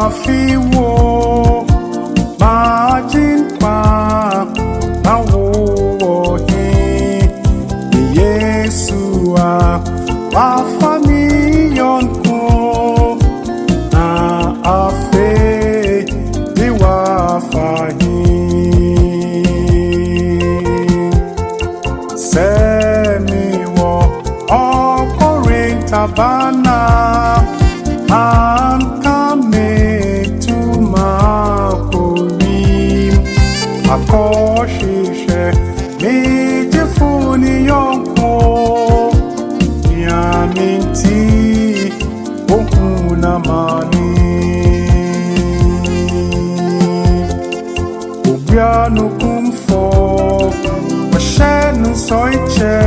fiwo majin pa awo he Yesua wa fami yonko na afe di wa fahi semi wo okorin tabana I'm coming to Makorim. Akoshishe Mijifuni Yonko Yaminti Okuna Mani Ubianu Kumfo Mashenu Soiche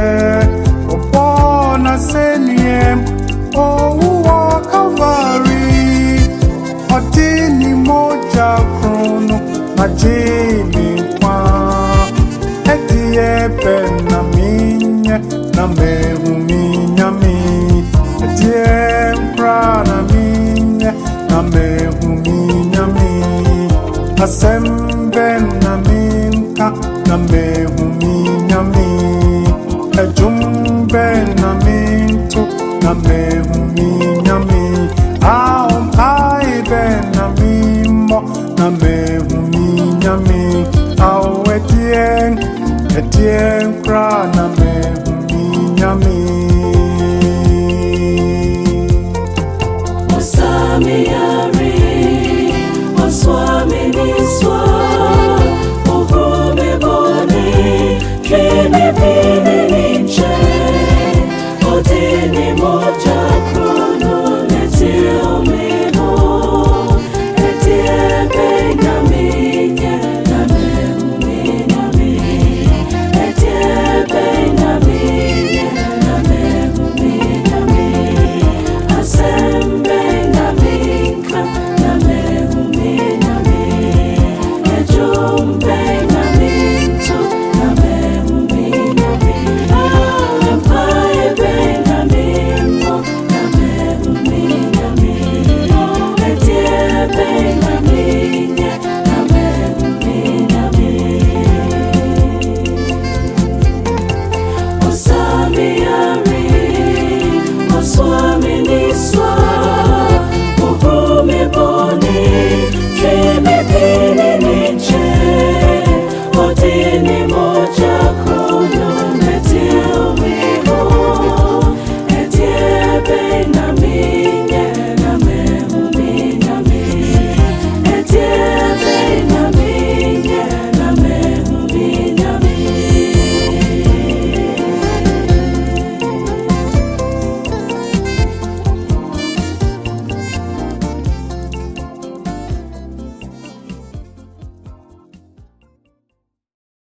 Obona Seniem Ouwa Kalvari Odini moja krono Majini kwa Edie na minye Na mehu minyami Edie mpra na minye Na mehu minyami Asembe na minka Na mehu minyami Ejumbe na mintu Na mehu minyami Aom aibe na mimo Na mehu minyami Ao etien kra na mehu minyami Osamia